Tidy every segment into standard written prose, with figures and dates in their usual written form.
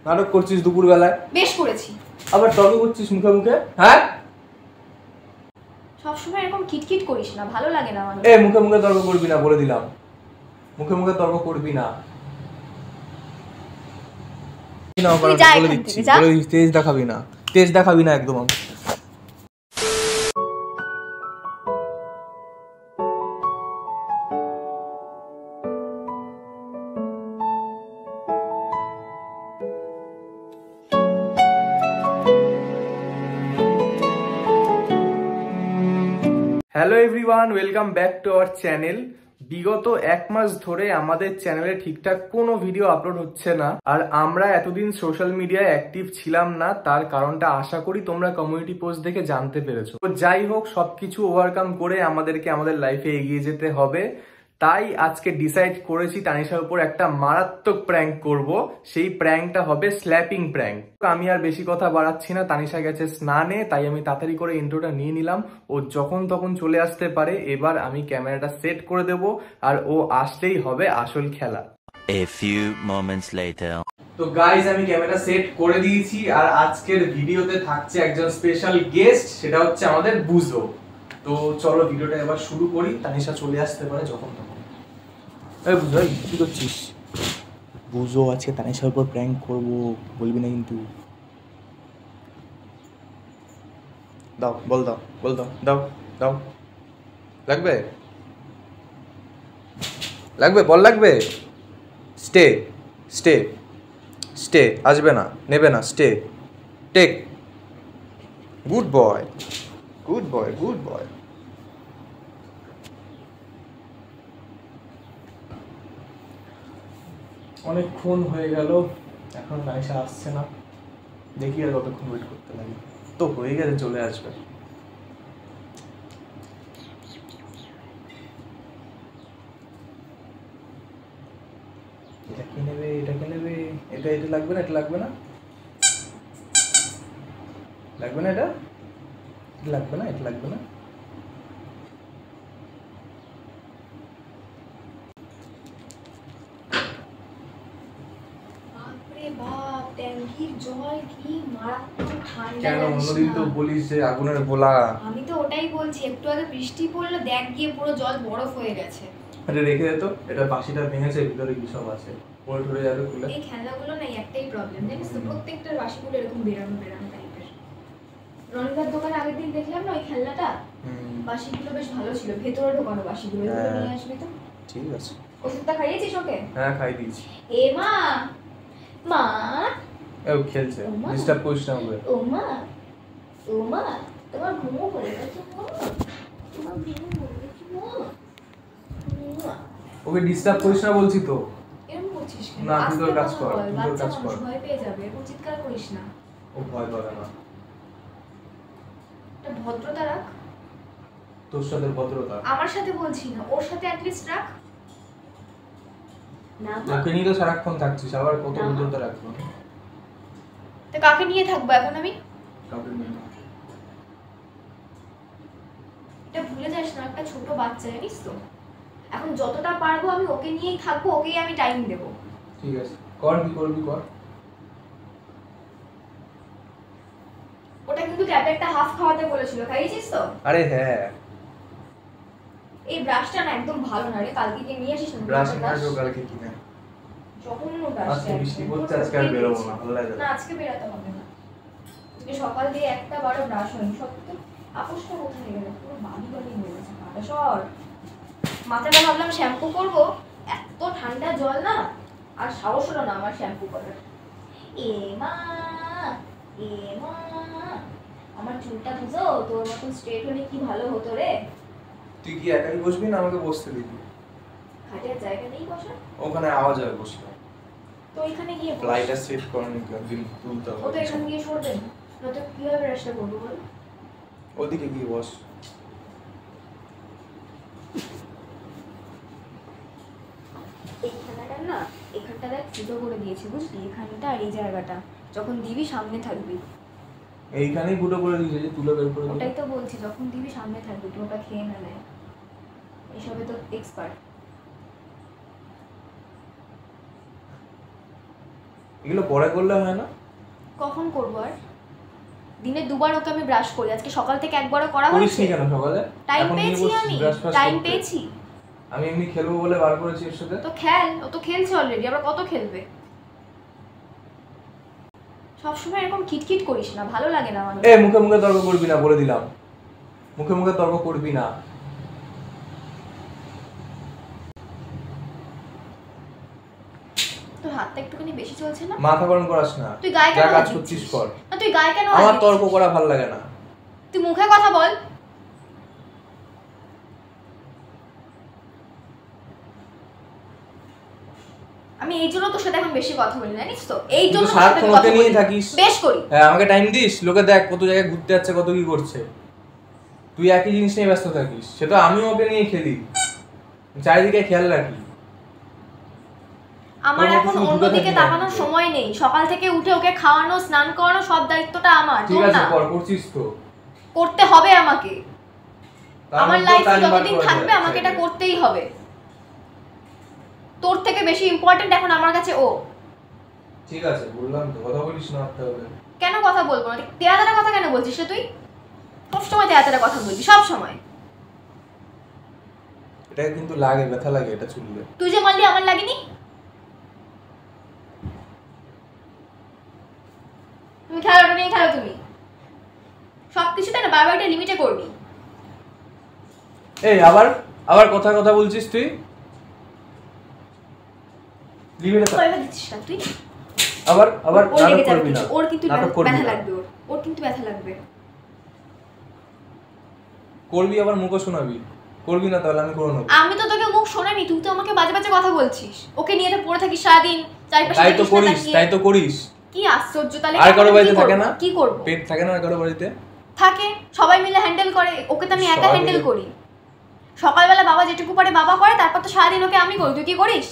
নাটক করছিস দুপুর বেলায়? বেশ করেছি। আবার তর্ক করছিস মুখে মুখে? হ্যাঁ, সবসময় এরকম কিটকিট করিস না, ভালো লাগে না আমার। মুখে মুখে তর্ক করবি না, বলে দিলাম। মুখে মুখে তর্ক করবি না। বলে দিচ্ছি, তেজ দেখাবি না, তেজ দেখাবি না একদম। Hello everyone, welcome back to our channel. বিগত এক মাস ধরে আমাদের চ্যানেলে ঠিকঠাক কোনো ভিডিও আপলোড হচ্ছে না, আর আমরা এতদিন সোশ্যাল মিডিয়ায় অ্যাক্টিভ ছিলাম না। তার কারণটা আশা করি তোমরা কমিউনিটি পোস্ট দেখে জানতে পেরেছো। তো যাই হোক, সবকিছু ওভারকাম করে আমাদেরকে আমাদের লাইফে এগিয়ে যেতে হবে। তাই আজকে ডিসাইড করেছি তানিশার উপর একটা মারাত্মক প্র্যাঙ্ক করব। সেই প্র্যাঙ্কটা হবে স্ল্যাপিং প্র্যাঙ্ক। আমি আর বেশি কথা বাড়াচ্ছি না, তানিশা গেছে স্নানে, তাই আমি তাড়াতাড়ি করে ইন্ট্রোটা নিয়ে নিলাম। ও যখন তখন চলে আসতে পারে। এবার আমি ক্যামেরাটা সেট করে দেব, আর ও আসলেই হবে আসল খেলা। A few moments later. তো গাইজ, আমি ক্যামেরা সেট করে দিয়েছি, আর আজকের ভিডিওতে থাকছে একজন স্পেশাল গেস্ট, সেটা হচ্ছে আমাদের বুজো। তো চলো ভিডিওটা এবার শুরু করি। তানিশা চলে আসতে পারে যখন তখন। এই বুঝো, কি করছিস? বুঝো, আজকে তানিশার উপর প্র্যাঙ্ক করব, বলবি না কিন্তু। দাও, বল দাও, বল দাও, দাও দাও। লাগবে লাগবে, বল লাগবে। স্টে স্টে স্টে, আসবে না, নেবে না, stay, take. Good boy, good boy, good boy. অনেকক্ষণ হয়ে গেল, এখন নাইসা আসছে না। দেখি আর কতক্ষণ ওয়েট করতে লাগে। তো হয়ে গেছে, চলে আসবে। এটা কি নেবে, এটা কি নেবে? এটা এটা লাগবে না, এটা লাগবে না, লাগবে না, এটা লাগবে না, এটা লাগবে না। কেন অন্যদিন তো বলিস যে আগুনের গোলা? আমি তো ওটাই বলছি, একটু আগে বৃষ্টি পড়লো, দেখ গিয়ে পুরো জল বরফ হয়ে গেছে। আরে রেখে দে তো, এটা বাসিটা ভেঙেছে, ভিতরে কি সব আছে, পড়ে টরে যাবে খুলে। এই খেলনাগুলো না একটাই প্রবলেম, জানিস তো, প্রত্যেকটা বাসিগুলো এরকম বেরানো বেরানো টাইপের। রনিদার দোকানে আগের দিন দেখলাম না ওই খেলনাটা, বাসিগুলো বেশ ভালো ছিল, ভেতরে ঢোকানো বাসিগুলো। এগুলো নিয়ে আসবি তো। ঠিক আছে। ওষুধটা খাইয়েছিস ওকে? হ্যাঁ, খাই দিয়েছি। এ মা, মা ও খেলছে, ডিস্টার্ব করিস না ওকে। ও মা, ও মা, তোমার ঘুমো পড়ে গেছে মা, তোমার ঘুমো পড়ে গেছে মা। ওকে ডিস্টার্ব করিস না বলছি তো। এরকম করছিস কেন? না, তুই তোর কাজ কর, তুই তোর কাজ কর। ভয় পেয়ে যাবে, এরকম চিৎকার করিস না। ও ভয় পাবে না। এটা ভদ্রতা রাখ। তোর সাথে ভদ্রতা? আমার সাথে বলছি না, ওর সাথে অ্যাট লিস্ট রাখ না। ওকে নিয়ে তো সারাক্ষণ থাকছিস, আবার কত ভদ্রতা রাখবো? তো কাকে নিয়ে থাকবো এখন আমি? কাকে নিয়ে? এটা ভুলে যাস না, একটা ছোট বাচ্চা, জানিস তো। এখন যতটা পারবো আমি ওকে নিয়েই থাকবো, ওকেই আমি টাইম দেব। ঠিক আছে, কর, কি করবি কর। ওটা কিন্তু ট্যাবলেটটা হাফ খাওয়াতে বলেছিল, খাইয়েছিস তো? আরে হ্যাঁ। এই ব্রাশটা না একদম ভালো না রে, কালকে গিয়ে নিয়ে আসিস না। ব্রাশ আনবো কালকে কিনে। যখন ব্রাশ আজকে বৃষ্টি পড়ছে, আজকে আর বেরোবো না, ভালো লাগে না। আজকে বেরাতে হবে না, আজকে সকাল দিয়ে একটা বারো ব্রাশ হয়নি। সত্যি আপোষটা কোথায় গেল? পুরো বালি বালি হয়ে গেছে মাথা সর। মাথাটা ভাবলাম শ্যাম্পু করবো, এত ঠান্ডা জল না, আর সাহস হলো না আমার শ্যাম্পু করার। এ মা, এ মা, আমার চুলটা বুঝো তোর মতন স্ট্রেট হলে কি ভালো হতো রে। তুই কি একাই বসবি না আমাকে বসতে দিবি? খাটের জায়গা নেই বসা? ওখানে আওয়াজ হবে বসলে। তো এখানে গিয়ে লাইটটা সেট করনি, দিন তুলতে হবে। ও তো এখানে গিয়ে সরবে না, নয়তো কিভাবে ব্রাশটা করবো বল? ওদিকে গিয়ে বস। এইখানটা না, এখানটা দেখ ফুটো করে দিয়েছে, বুঝলি? এখানটা আর এই জায়গাটা যখন দিবি সামনে থাকবি। এইখানেই ফুটো করে দিয়েছে, যে তুলে বের করে দিবি। ওটাই তো বলছি, যখন দিবি সামনে থাকবি, টোকা খেয়ে না নেয়। এসবে তো এক্সপার্ট। এগুলো পরে করলে হয় না? কখন করবো আর? দিনে দুবার ওকে আমি ব্রাশ করি, আজকে সকাল থেকে একবারও করা করিস হয়েছে? নি কেন সকালে? টাইম এখন নিয়ে পেয়েছি, বসছিস আমি ব্রাশ ফ্রাশ টাইম করতে। পেয়েছি। আমি এমনি খেলবো বলে বার করেছি এর সাথে। তো খেল, ও তো খেলছে অলরেডি, আবার কত খেলবে? সবসময় এরকম খিটখিট করিস না, ভালো লাগে না আমার। এ মুখে মুখে তর্ক করবি না বলে দিলাম, মুখে মুখে তর্ক করবি না। তোর হাতটা একটুখানি বেশি চলছে না? মাথা গরম করাস না, তুই গায়ে যা কেন কাজ হাত করছিস দিচ্ছিস? কর। না তুই গায়ে কেন হাত আমার দিচ্ছিস? তর্ক করা ভালো লাগে না। তুই মুখে কথা বল। আমি এই জন্য তোর সাথে এখন বেশি কথা বলি, জানিস তো? এই জন্য তুই তো সারাক্ষণ ওকে নিয়েই থাকিস। বেশ করি। হ্যাঁ, আমাকে টাইম দিস? লোকে দেখ কত জায়গায় ঘুরতে যাচ্ছে, কত কি করছে, তুই একই জিনিস নিয়ে ব্যস্ত থাকিস। সেটা আমিও ওকে নিয়ে খেলি, চারিদিকে খেয়াল রাখি। আমার এখন অন্যদিকে তাকানোর সময় নেই। সকাল থেকে উঠে ওকে খাওয়ানো, স্নান করানো, সব দায়িত্বটা আমার। ঠিক আছে, করছিস তো, করতে হবে আমাকে। আমার লাইফে যতদিন থাকবে আমাকে এটা করতেই হবে। তোর থেকে বেশি ইম্পর্টেন্ট এখন আমার কাছে ও। ঠিক আছে, বললাম তো, কথা বলিস না তাহলে। কেন কথা বলবো না? তেয়াতারা কথা কেন বলছিস রে তুই? সবসময় তেয়াতারা কথা বলবি, সব সময়। এটা কিন্তু লাগে, ব্যথা লাগে এটা চুললে। তুই যে মারলি আমার লাগেনি? তুমি খেলাটা নিয়ে খেলো তুমি। সবকিছুতে না বারবার একটা লিমিটে করবি। এই আবার আবার কথা কথা বলছিস তুই, লিমিটে থাক। কয়বার দিচ্ছিস না তুই? আবার আবার ওর নাটক লেগে যাবে করবি না, কিন্তু, ওর কিন্তু নাটক করবি ব্যথা না। লাগবে, ওর কিন্তু ব্যথা লাগবে। করবি আবার মুখও শোনাবি, করবি না তাহলে আমি করে নেবো। আমি তো তোকে মুখ শোনানি, তুই তো আমাকে বাজে বাজে কথা বলছিস। ওকে নিয়ে তো পড়ে থাকিস সারাদিন, চারিপাশে তাই তো দেখিস না করিস, তাকিয়ে। তাই তো করিস। কি আশ্চর্য! তাহলে আর কারো কি বাড়িতে করবো? থাকে না? কি করব? পেট থাকে না আর কারো বাড়িতে? থাকে, সবাই মিলে হ্যান্ডেল করে। ওকে তো আমি একা সবাই হ্যান্ডেল মিলে? করি। সকালবেলা বাবা যেটুকু পারে বাবা করে, তারপর তো সারাদিন ওকে আমি করি। তুই কি করিস?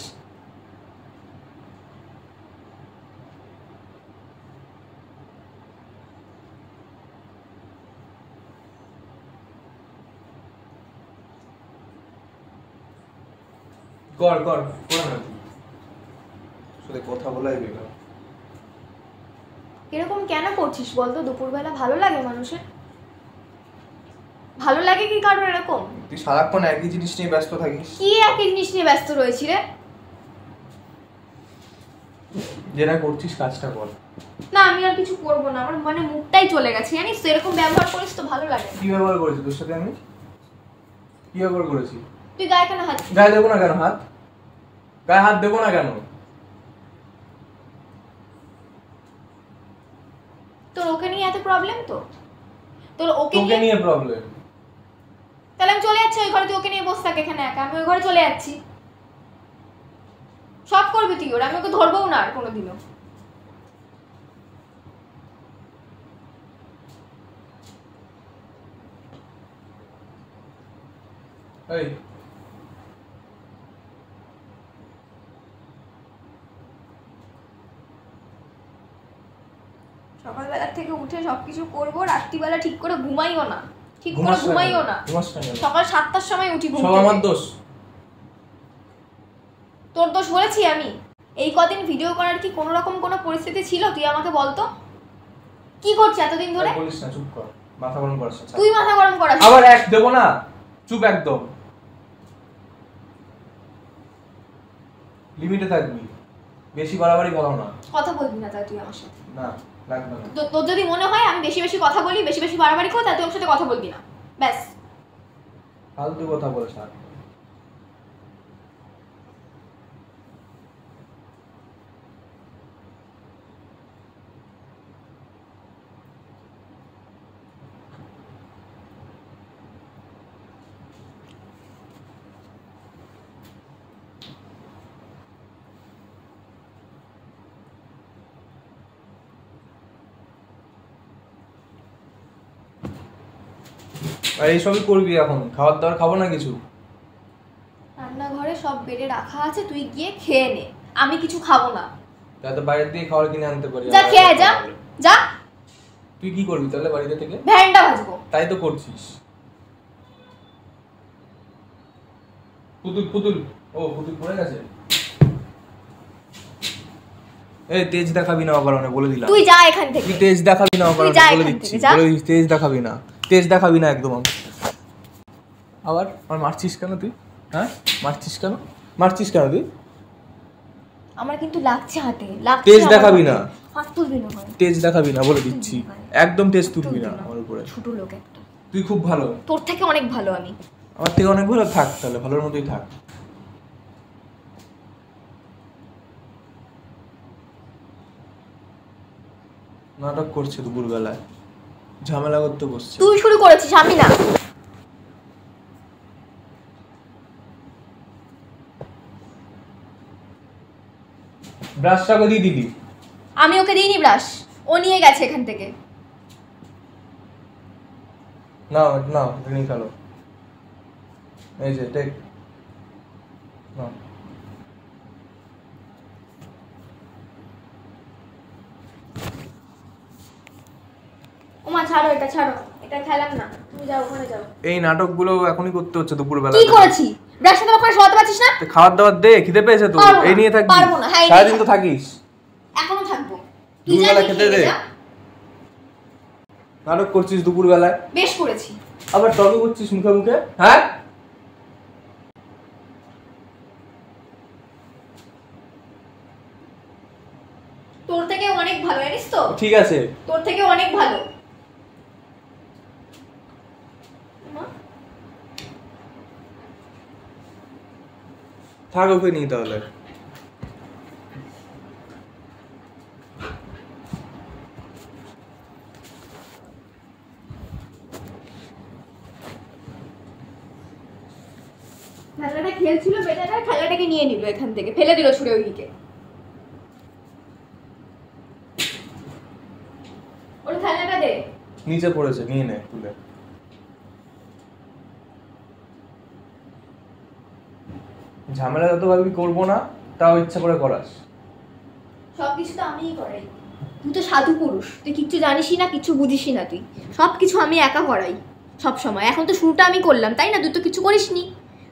কর কর, করে না তুই, শুধু কথা বলাই বেকার। এরকম কেন করছিস বলতো? দুপুরবেলা ভালো লাগে মানুষের? ভালো লাগে কি কারণ এরকম? তুই সারাক্ষণ একই জিনিস নিয়ে ব্যস্ত থাকিস। কি একই জিনিস নিয়ে ব্যস্ত রয়েছি রে? যেটা করছিস কাজটা কর। না আমি আর কিছু করবো না, আমার মানে মুখটাই চলে গেছে, জানিস তো? এরকম ব্যবহার করিস তো ভালো লাগে না। কি ব্যবহার করেছি তোর সাথে আমি? কি ব্যবহার করেছি? তুই গায়ে কেন হাত? গায়ে দেবো না কেন হাত? গায়ে হাত দেবো না কেন? তোর ওকে নিয়ে এত প্রবলেম? তো তোর ওকে তোকে নিয়ে নিয়ে প্রবলেম। তাহলে আমি চলে যাচ্ছি ওই ঘরে, তুই ওকে নিয়ে বসে থাক এখানে একা। আমি ওই ঘরে চলে যাচ্ছি। সব করবি তুই ওর, আমি ওকে ধরবও না আর কোনোদিনও। এই সকালবেলা থেকে উঠে সবকিছু করবো, রাত্রিবেলা ঠিক করে ঘুমাইও না, ঠিক করে ঘুমাস না ঘুমাইও কেন? না। ঘুমাস না কেন? সকাল 7টার সময় উঠি ঘুম সব থেকে। আমার দোষ। তোর দোষ বলেছি আমি? এই কদিন ভিডিও করার কি কোনো রকম কোনো পরিস্থিতি ছিল? তুই আমাকে বলতো কি করছিস এতদিন ধরে? আর বলিস না, চুপ কর, মাথা গরম করিস না। তুই মাথা গরম করাস। আবার এক দেবো না, চুপ একদম, লিমিটে থাকবি, বেশি বাড়াবাড়ি ভালো না। কথা বলবি না তাই তুই আমার সাথে? না, লাগবে না। তোর যদি মনে হয় আমি বেশি বেশি কথা বলি, বেশি বেশি বাড়াবাড়ি করি, তাহলে তুই ওর সাথে কথা বলবি না, ব্যাস। ফালতু কথা বলে থাক। আর এইসবই করবি এখন? খাবার দাবার খাবো না কিছু? রান্নাঘরে সব বেড়ে রাখা আছে, তুই গিয়ে খেয়ে নে, আমি কিছু খাবো না। তাহলে বাইরে দিয়ে খাবার কিনে আনতে পারি। যা খেয়ে যা, যা। তুই কি করবি তাহলে বাড়িতে থেকে? ভ্যানটা ভাজবো। তাই তো করছিস। পুতুল পুতুল, ও পুতুল পড়ে গেছে। এই তেজ দেখাবি না অকারণে বলে দিলাম। তুই যা এখান থেকে। তুই তেজ দেখাবি না অকারণে বলে দিচ্ছি। বলে দিচ্ছি তেজ দেখাবি না। তেজ দেখাবি না একদম। আবার আর মারছিস কেন তুই? হ্যাঁ মারছিস কেন? মারছিস কেন তুই? আমার কিন্তু লাগছে হাতে। লাগছে। তেজ দেখাবি না। হাত তুলবি না। তেজ দেখাবি না বলে দিচ্ছি। একদম তেজ তুলবি না আমার উপরে। ছোট লোক একটা। তুই খুব ভালো। তোর থেকে অনেক ভালো আমি। আমার থেকে অনেক ভালো থাক তাহলে ভালোর মতোই থাক। নাটক করছে দুপুরবেলায়, ঝামেলা করতে বসছে। তুই শুরু করেছিস, আমি না। ব্রাশটা দিয়ে দিলি? আমি ওকে দিইনি ব্রাশ, ও নিয়ে গেছে এখান থেকে। না না নিয়ে খেলো। এই যে টেক না। ওমা ছাড়ো, এটা ছাড়ো, এটা খেলাম না, তুমি যাও ওখানে যাও। এই নাটকগুলো এখনই করতে হচ্ছে দুপুরবেলা। কি করেছি? ব্রাশটা তো ওখানে শোয়াতে পারছিস না? খাবার দাবার দে, খিদে পেয়েছে তো। এই নিয়ে থাকবি? পারবো না। হ্যাঁ সারাদিন তো থাকিস। এখনো থাকবো। তুই যা খেতে দে। নাটক করছিস দুপুরবেলায়। বেশ করেছি। আবার টক করছিস মুখে মুখে। হ্যাঁ তোর থেকে অনেক ভালো, জানিস তো? ঠিক আছে, তোর থেকে অনেক ভালো। থাক ওকে নিয়ে তাহলে। খেলাটা খেলছিল বেটাটা, খেলাটাকে নিয়ে নিল এখান থেকে, ফেলে দিল ছুঁড়ে ওইদিকে। ওর খেলাটা দে। নিচে পড়েছে, নিয়ে নে তুলে। ঝামেলা যত ভাবি করবো না, তাও ইচ্ছা করে করাস। সবকিছু তো আমিই করাই। তুই তো সাধু পুরুষ, তুই কিচ্ছু জানিসই না, কিচ্ছু বুঝিসই না। তুই সবকিছু আমি একা করাই সব সময়। এখন তো শুরুটা আমি করলাম, তাই না? তুই তো কিছু করিসনি,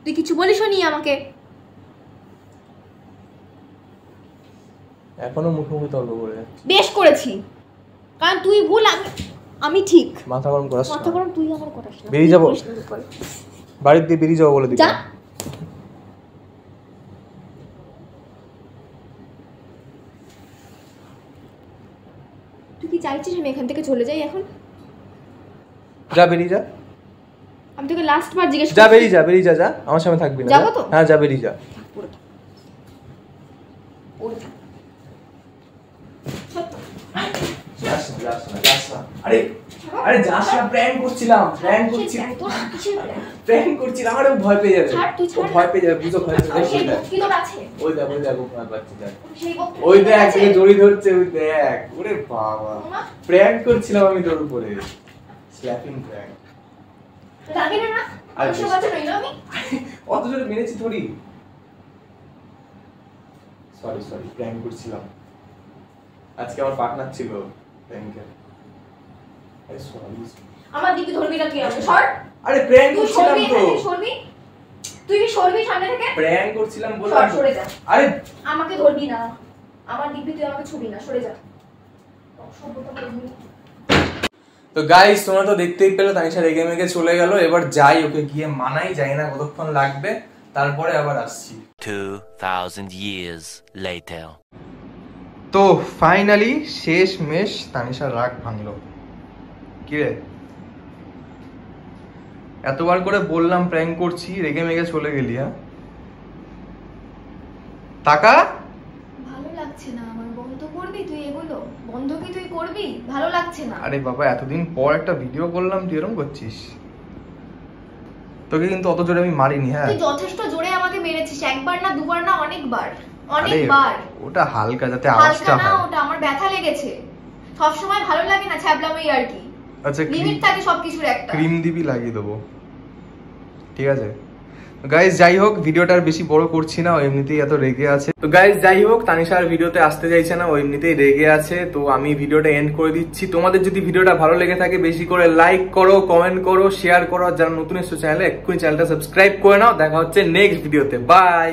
তুই কিছু বলিসও নি আমাকে। এখনো মুখে মুখে তর্ক করে যাচ্ছিস। বেশ করেছি, কারণ তুই ভুল, আমি ঠিক। মাথা গরম করাস না। মাথা গরম তুই আমার করাস না। বেরিয়ে যাবো বাড়ির দিয়ে, বেরিয়ে যাবো বলে দিই। যা। তুই কি চাইছিস আমি এখান থেকে চলে যাই এখন? যা বেরিয়ে যা। আমি তোকে লাস্ট বার জিজ্ঞেস যা বেরিয়ে যা, বেরিয়ে যা, যা আমার সামনে থাকবি না। যাবো তো? হ্যাঁ যা বেরিয়ে যা। যাস না, যাস না, যাস না। আরে আরে যাস না, প্র্যাঙ্ক করছিলাম, প্র্যাঙ্ক করছিলাম, প্র্যাঙ্ক করছিলাম। আরে ভয় পেয়ে যাবে, ভয় পেয়ে যাবে, বুঝো ভয় পেয়ে যাবে। ওই দেখ, ওই দেখ ভয় পাচ্ছে। দেখ ওই দেখ, তোকে জড়ি ধরছে, ওই দেখ। ওরে বাবা, প্র্যাঙ্ক করছিলাম আমি তোর উপরে, স্ল্যাপিং প্র্যাঙ্ক। রাগি না না? আরে বাচ্চা নই না আমি। অত জোরে মেরেছি থোড়ি। সরি সরি, প্র্যাঙ্ক করছিলাম। আজকে আমার পার্টনার ছিল প্র্যাঙ্কের। আরে সরি। আমার দিকে ধরবি না তুই আমাকে, সর। আরে প্র্যাঙ্ক করছিলাম তো। সরবি? তুই কি সরবি সামনে থেকে? প্র্যাঙ্ক করছিলাম বললাম। সরে যা। আরে আমাকে ধরবি না, আমার দিব্যি তুই আমাকে ছুবি না, সরে যা। তো গাইস, তোমরা তো দেখতেই পেলে তানিশা রেগে মেগে চলে গেল। এবার যাই, ওকে গিয়ে মানাই, যাই না কতক্ষণ লাগবে, তারপরে আবার আসছি। 2000 years later. তো ফাইনালি শেষ মেশ তানিশার রাগ ভাঙলো। কি রে, এতবার করে বললাম প্র্যাঙ্ক করছি, রেগে মেগে চলে গেলি। হ্যাঁ টাকা ভালো লাগছে না আমার। বন্ধ করবি তুই এগুলো? বন্ধ কি তুই করবি? ভালো লাগছে না। আরে বাবা, এতদিন পর একটা ভিডিও করলাম, তুই এরকম করছিস? তোকে কিন্তু অত জোরে আমি মারিনি। হ্যাঁ তুই যথেষ্ট জোরে আমাকে মেরেছিস, একবার না দুবার না, অনেকবার, অনেকবার। ওটা হালকা, যাতে আওয়াজটা হয়। ওটা আমার ব্যথা লেগেছে। সব সময় ভালো লাগে না ছ্যাবলামি আর কি। আচ্ছা লিমিট থাকে সবকিছুর একটা। ক্রিম দিবি, লাগিয়ে দেবো, ঠিক আছে? গাইস যাই হোক, ভিডিওটা আর বেশি বড় করছি না, ও এমনিতেই এত রেগে আছে। তো গাইস যাই হোক, তানিশা আর ভিডিওতে আসতে চাইছে না, ও এমনিতেই রেগে আছে। তো আমি ভিডিওটা এন্ড করে দিচ্ছি। তোমাদের যদি ভিডিওটা ভালো লেগে থাকে, বেশি করে লাইক করো, কমেন্ট করো, শেয়ার করো। আর যারা নতুন এসেছো চ্যানেলে, এক্ষুনি চ্যানেলটা সাবস্ক্রাইব করে নাও। দেখা হচ্ছে নেক্সট ভিডিওতে। বাই।